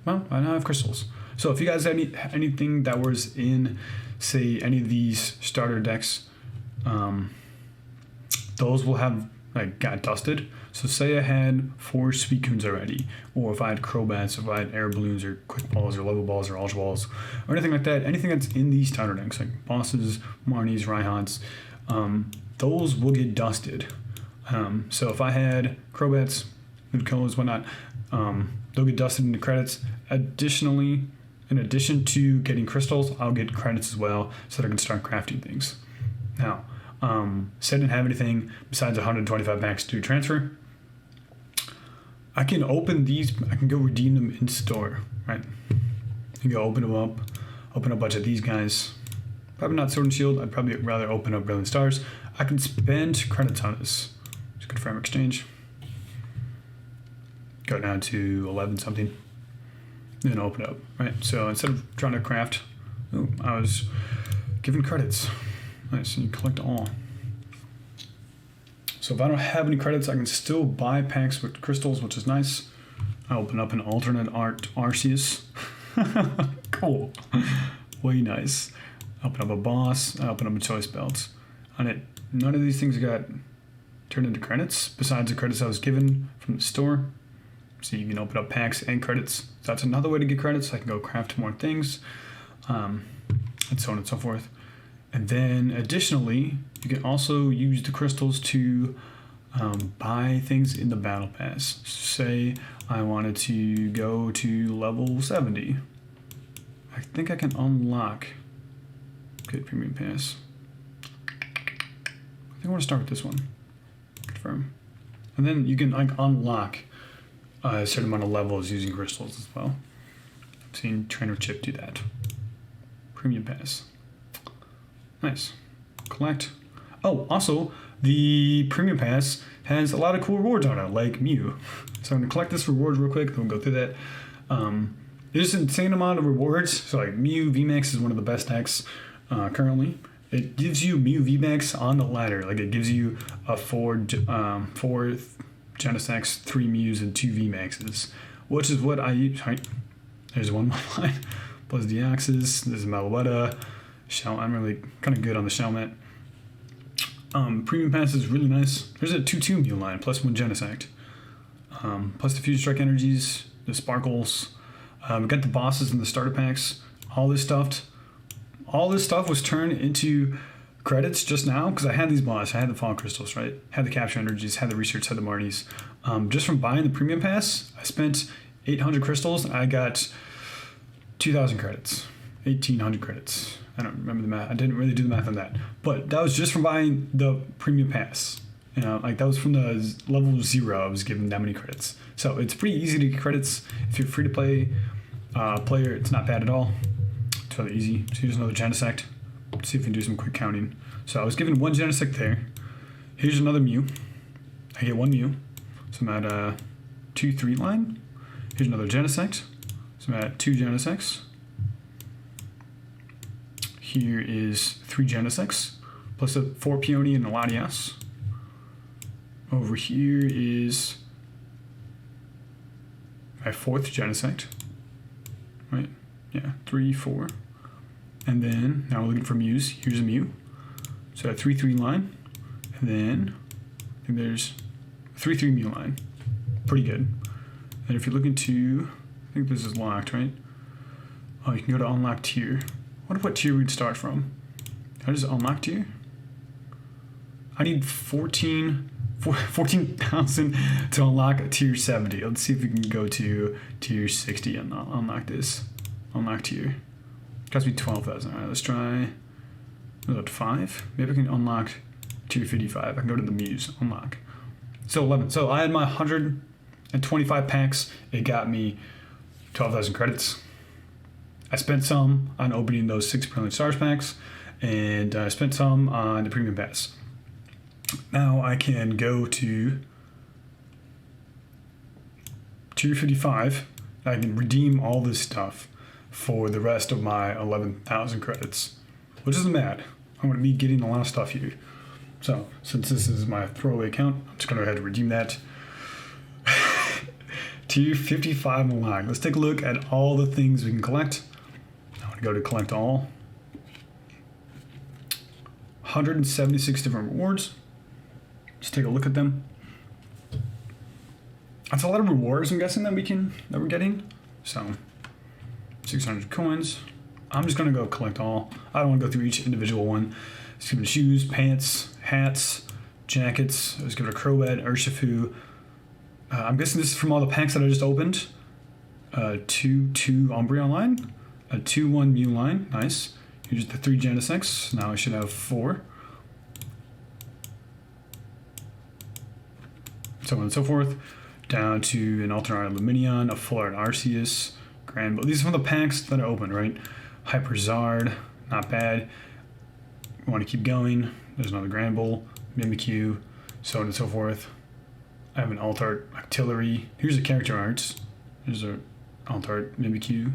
now have crystals. So if you guys have anything that was in, say, any of these starter decks, those will have got dusted. So say I had 4 Suicunes already, or if I had Crobats, if I had Air Balloons or Quick Balls or Level Balls or Ultra Balls, or anything like that, anything that's in these starter decks, like Bosses, Marnies, Raihan's, those will get dusted. So if I had Crobats, Midcolas, whatnot, they'll get dusted into credits. Additionally, in addition to getting crystals, I'll get credits as well so that I can start crafting things. Now, say I didn't have anything besides 125 packs to transfer. I can open these, I can go redeem them in store, right? You go open them up, open a bunch of these guys. Probably not Sword and Shield, I'd probably rather open up Brilliant Stars. I can spend credits on this. Just confirm exchange. Go down to 11 something. Then open it up, right? So instead of trying to craft, I was given credits. Nice, and you collect all. So if I don't have any credits, I can still buy packs with crystals, which is nice. I open up an alternate art Arceus. Cool. Way nice. I open up a boss. I open up a choice belt. On it, none of these things got turned into credits, besides the credits I was given from the store. So you can open up packs and credits. So that's another way to get credits. I can go craft more things, and so on and so forth. And then additionally, you can also use the crystals to buy things in the battle pass. Say I wanted to go to level 70. I think I can unlock good premium pass. I think I want to start with this one. Confirm. And then you can unlock a certain amount of levels using crystals as well. I've seen Trainer Chip do that. Premium pass. Nice. Collect. Oh, also, the Premium Pass has a lot of cool rewards on it, like Mew. So I'm going to collect this reward real quick, then we'll go through that. There's an insane amount of rewards. So like Mew Vmax is one of the best decks currently. It gives you Mew Vmax on the ladder. Like it gives you a 4 Genesects, 3 Mews, and 2 Vmaxes, which is what I use. Right? There's one line. Plus Deoxys, there's a Malouetta. Shell, I'm really kind of good on the Shellmet. Premium Pass is really nice. There's a 2/2 Mew line, plus 1 Genesect. Plus the Fusion Strike Energies, the Sparkles. We got the bosses and the starter packs. All this stuff was turned into credits just now because I had these bosses. I had the Fall Crystals, right? Had the Capture Energies, had the Research, had the Marnies. Just from buying the Premium Pass, I spent 800 crystals and I got 2,000 credits. 1,800 credits. I don't remember the math. I didn't really do the math on that. But that was just from buying the Premium Pass. You know, like that was from the level 0. I was given that many credits. So it's pretty easy to get credits. If you're free to play player, it's not bad at all. It's really easy. So here's another Genesect. Let's see if we can do some quick counting. So I was given 1 Genesect there. Here's another Mew. I get 1 Mew. So I'm at a 2-3 line. Here's another Genesect. So I'm at 2 Genesects. Here is 3 Genesects, plus a 4 Peony and a Latias. Over here is my 4th Genesect. Right? Yeah, 3, 4. And then, now we're looking for Mews. Here's a Mew. So a 3-3 line. And then, I think there's a 3-3 Mew line. Pretty good. And if you're looking to, I think this is locked, right? Oh, you can go to unlock tier. I wonder what tier we'd start from. How does it unlock tier? I need 14 14,000 to unlock a tier 70. Let's see if we can go to tier 60 and unlock this. Unlock tier. Cost me 12,000. All right, let's try. What, 5? Maybe I can unlock tier 55. I can go to the Muse. Unlock. So 11. So I had my 125 packs. It got me 12,000 credits. I spent some on opening those 6 Brilliant Stars packs, and I spent some on the Premium Pass. Now I can go to tier 55. I can redeem all this stuff for the rest of my 11,000 credits, which isn't bad. I'm going to be getting a lot of stuff here. So since this is my throwaway account, I'm just going to go ahead and redeem that. Tier 55 unlocked. Let's take a look at all the things we can collect. I'm going to go to collect all. 176 different rewards. Let's take a look at them. That's a lot of rewards, I'm guessing, that we're getting. So 600 coins. I'm just gonna go collect all. I don't want to go through each individual one. Let's give it shoes, pants, hats, jackets. Let's give it a Crobat, Urshifu. I'm guessing this is from all the packs that I just opened. 2 Umbreon line, a 2-1 Mew line. Nice. Here's the 3 Genesects. Now I should have 4. So on and so forth. Down to an Alternate Luminion, a Full Art Arceus, Grand. These are from the packs that I opened, right? Hyperzard, not bad. We want to keep going. There's another Grand Bull, Mimikyu, so on and so forth. I have an Alt-Art Octillery. Here's the character arts. Here's an Alt-Art Mimikyu.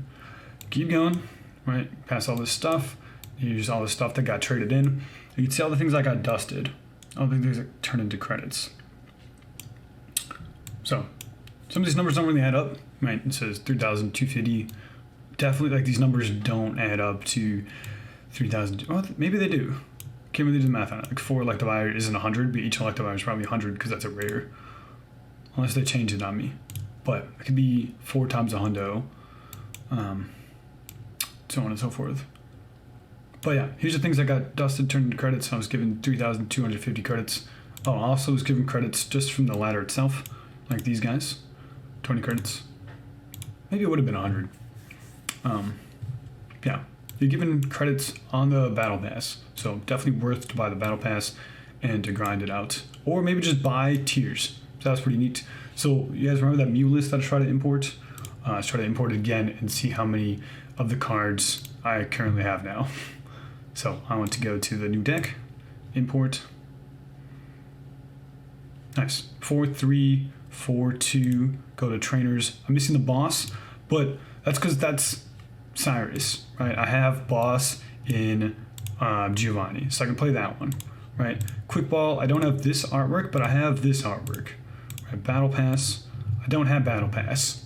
Keep going, right? Pass all this stuff. Here's all the stuff that got traded in. You can see all the things that got dusted. All the things that turned into credits. So, some of these numbers don't really add up, right? It says 3,250. Definitely, like, these numbers don't add up to 3,000. Well, maybe they do. Can't really do the math on it. Like, 4 Electivire isn't 100, but each Electivire is probably 100 because that's a rare. Unless they change it on me. But it could be 4 times a hundo. So on and so forth. But yeah, here's the things that got dusted, turned into credits. I was given 3,250 credits. Oh, I also was given credits just from the ladder itself. Like these guys, 20 credits. Maybe it would have been 100. Yeah, you're given credits on the Battle Pass, so definitely worth to buy the Battle Pass and to grind it out. Or maybe just buy tiers. So that's pretty neat. So you guys remember that Mew list that I tried to import? Let's try to import it again and see how many of the cards I currently have now. So I want to go to the new deck, import. Nice, 4-3. 4-2, go to trainers. I'm missing the boss, but that's because that's Cyrus, right? I have boss in Giovanni, so I can play that one, right? Quick Ball, I don't have this artwork, but I have this artwork. Right? Battle Pass, I don't have Battle Pass,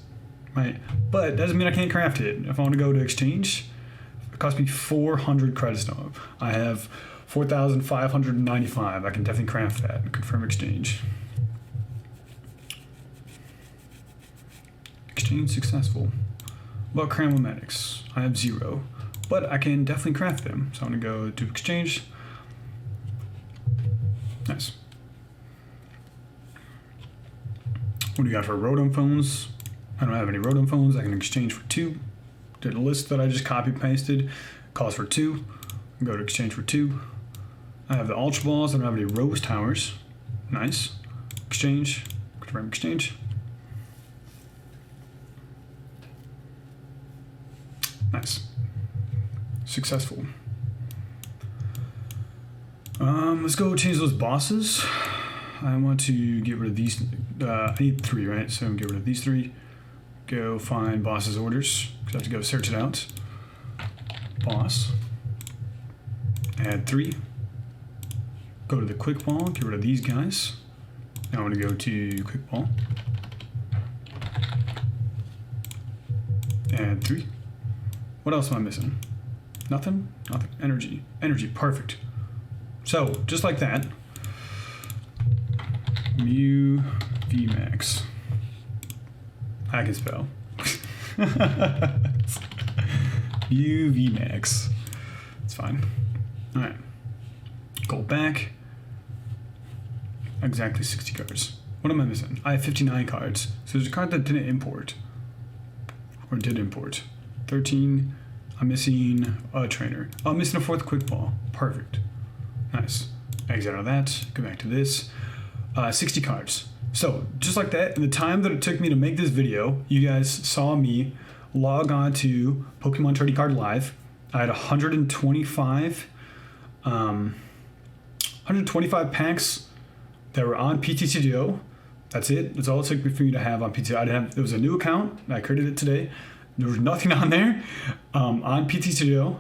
right? But it doesn't mean I can't craft it. If I want to go to exchange, it costs me 400 credits now. I have 4,595. I can definitely craft that and confirm exchange. Exchange successful. What about Cramomatics? I have 0, but I can definitely craft them. So I'm gonna go to exchange. Nice. What do you got for Rotom phones? I don't have any Rotom phones. I can exchange for 2. Did a list that I just copy pasted. Calls for 2. Go to exchange for 2. I have the Ultra Balls. I don't have any Rose Towers. Nice. Exchange. Confirm exchange. Nice. Successful. Let's go change those bosses. I want to get rid of these. I need 3, right? So I'm gonna get rid of these 3. Go find boss's orders. I have to go search it out. Boss. Add 3. Go to the Quick Ball. Get rid of these guys. Now I want to go to Quick Ball. Add 3. What else am I missing? Nothing? Nothing. Energy. Energy. Perfect. So, just like that. Mew Vmax. I can spell. Mew Vmax. It's fine. Alright. Go back. exactly 60 cards. What am I missing? I have 59 cards. So there's a card that didn't import. Or did import. 13. I'm missing a trainer. Oh, I'm missing a 4th quick ball. Perfect. Nice. Exit out of that. Go back to this. 60 cards. So just like that, in the time that it took me to make this video, you guys saw me log on to Pokemon Trading Card Live. I had 125 packs that were on PTCGO. That's it. That's all it took me for me to have on PTCGO. I didn't have, it was a new account. I created it today. There was nothing on there on PTCGO.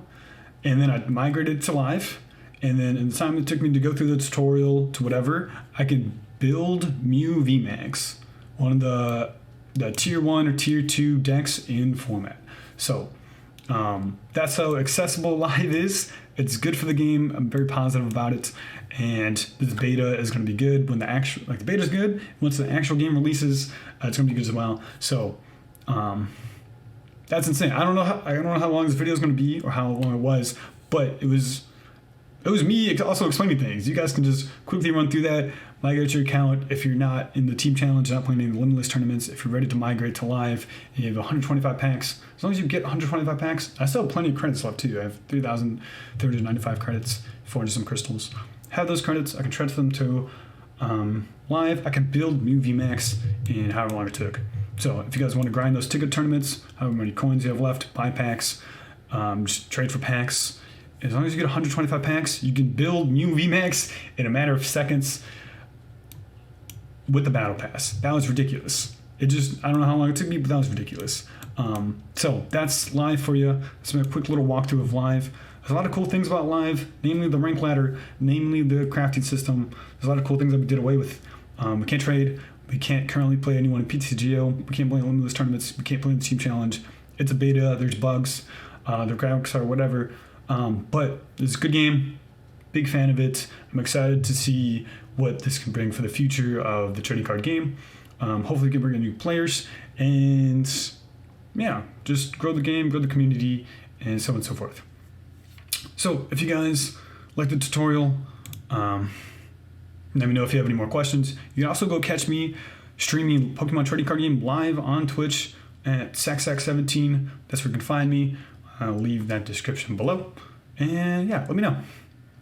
And then I migrated to Live. And then in the time it took me to go through the tutorial to whatever, I could build Mew Vmax, one of the tier 1 or tier 2 decks in format. So that's how accessible Live is. It's good for the game. I'm very positive about it. And this beta is going to be good when the beta is good. Once the actual game releases, it's going to be good as well. So that's insane. I don't know how long this video is going to be or how long it was, but it was me also explaining things. You guys can just quickly run through that, migrate your account. If you're not in the team challenge, not playing any limitless tournaments, if you're ready to migrate to Live, and you have 125 packs. As long as you get 125 packs, I still have plenty of credits left too. I have 3,395 credits, 400 some crystals. Have those credits, I can transfer them to Live. I can build Mew Vmax in however long it took. So if you guys want to grind those ticket tournaments, however many coins you have left, buy packs, just trade for packs. As long as you get 125 packs, you can build Mew Vmax in a matter of seconds with the battle pass. That was ridiculous. I don't know how long it took me, but that was ridiculous. So that's Live for you. It's a quick little walkthrough of Live. There's a lot of cool things about Live, namely the rank ladder, namely the crafting system. There's a lot of cool things that we did away with. We can't trade. We can't currently play anyone in PTCGO. We can't play in limitless tournaments. We can't play in the team challenge. It's a beta. There's bugs. The graphics are whatever. But it's a good game. Big fan of it. I'm excited to see what this can bring for the future of the trading card game. Hopefully, we can bring in new players and just grow the game, grow the community, and so on and so forth. So, if you guys like the tutorial, let me know if you have any more questions. You can also go catch me streaming Pokemon Trading Card Game live on Twitch at Saxax17. That's where you can find me. I'll leave that description below. And let me know.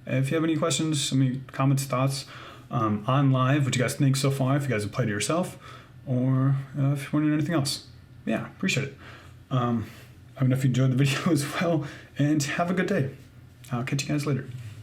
If you have any questions, any comments, thoughts on Live, what you guys think so far, if you guys have played it yourself, or if you're wondering anything else. Yeah, appreciate it. I don't know if you enjoyed the video as well, and have a good day. I'll catch you guys later.